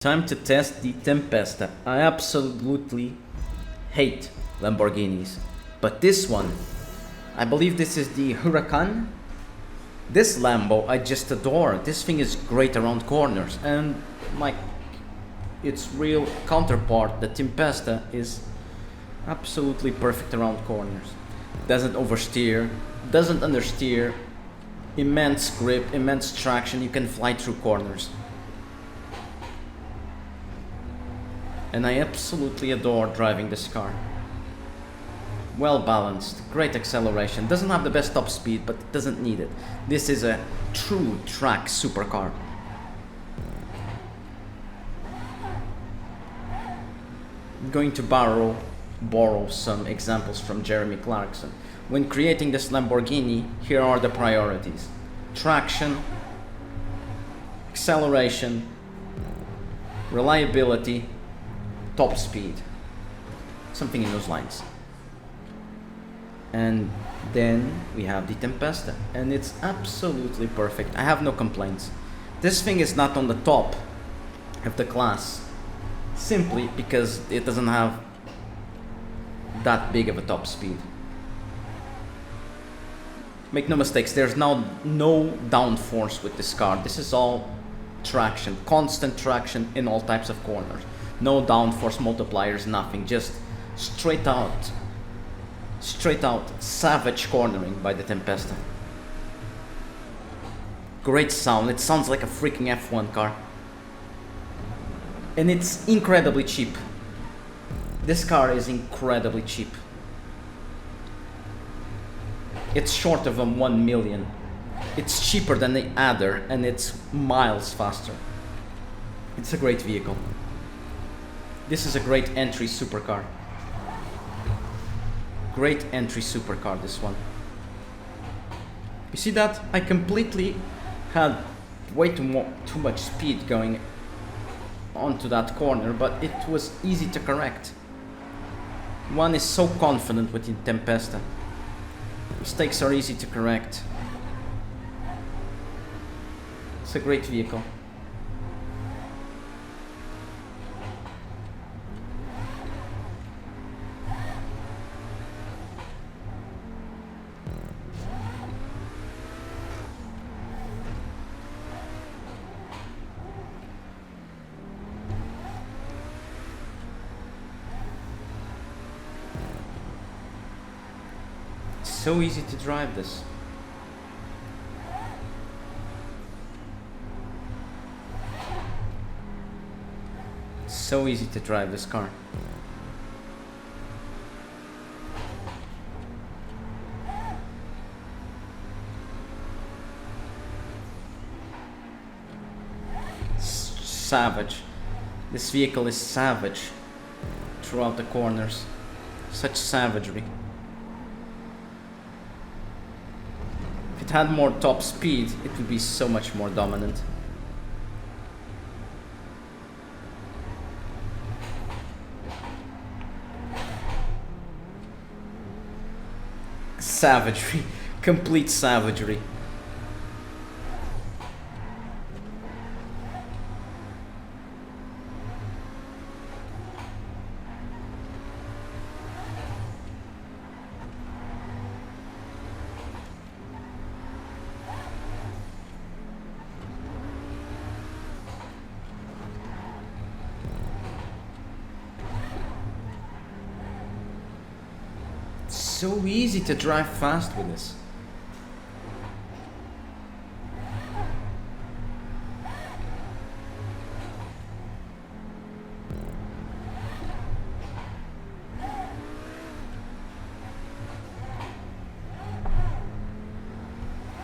Time to test the Tempesta. I absolutely hate Lamborghinis, but this one, I believe this is the Huracan. This Lambo I just adore. This thing is great around corners, and its real counterpart, the Tempesta, is absolutely perfect around corners. Doesn't oversteer, doesn't understeer, immense grip, immense traction, you can fly through corners. And I absolutely adore driving this car. Well balanced, great acceleration, doesn't have the best top speed, but it doesn't need it. This is a true track supercar. I'm going to borrow some examples from Jeremy Clarkson. When creating this Lamborghini, here are the priorities: traction, acceleration, reliability, top speed, something in those lines. And then we have the Tempesta, and it's absolutely perfect. I have no complaints. This thing is not on the top of the class simply because it doesn't have that big of a top speed. Make no mistakes, there's now no downforce with this car. This is all traction, constant traction in all types of corners. No downforce multipliers, nothing, just straight out savage cornering by the Tempesta. Great sound, it sounds like a freaking F1 car. And it's incredibly cheap. This car is incredibly cheap. It's short of 1 million. It's cheaper than the Adder, and it's miles faster. It's a great vehicle. This is a great entry supercar. Great entry supercar, this one. You see that? I completely had way too much speed going onto that corner, but it was easy to correct. One is so confident with the Tempesta. Mistakes are easy to correct. It's a great vehicle. So easy to drive this. So easy to drive this car. Savage. This vehicle is savage throughout the corners. Such savagery. If it had more top speed, it would be so much more dominant. Savagery, complete savagery. So easy to drive fast with this.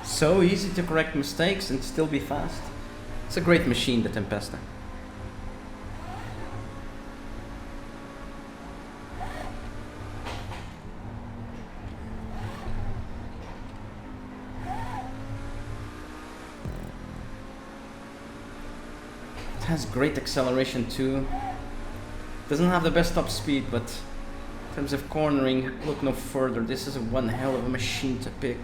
So easy to correct mistakes and still be fast. It's a great machine, the Tempesta. Has great acceleration too. Doesn't have the best top speed, but in terms of cornering, look no further. This is one hell of a machine to pick.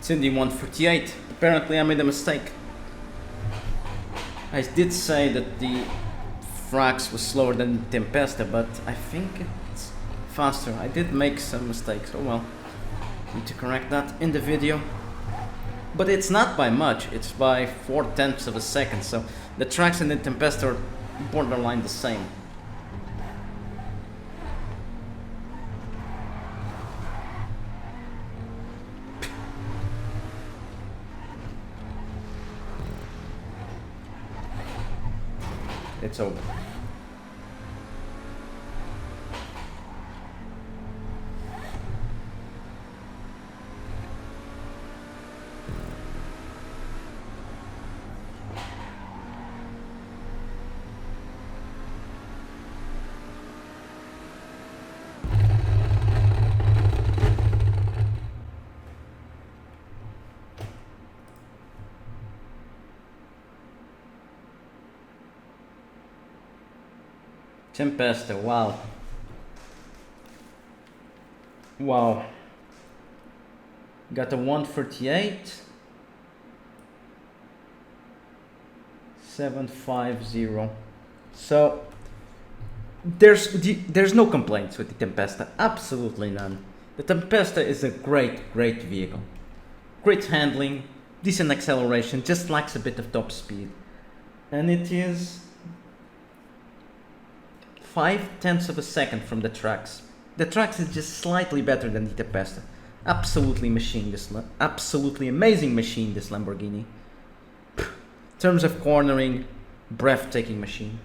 It's in the 148. Apparently I made a mistake. I did say that the Frax was slower than the Tempesta, but I think it's faster. I did make some mistakes. Oh well. Need to correct that in the video. But it's not by much, it's by 4/10 of a second, so the tracks in the Tempesta are borderline the same. It's over. Tempesta, wow. Wow. Got a 138. 750. So there's no complaints with the Tempesta, absolutely none. The Tempesta is a great vehicle. Great handling, decent acceleration, just lacks a bit of top speed. And it is 5/10 of a second from the tracks. The tracks is just slightly better than the Tempesta. Absolutely absolutely amazing machine, this Lamborghini. In terms of cornering, breathtaking machine.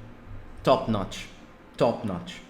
Top notch. Top notch.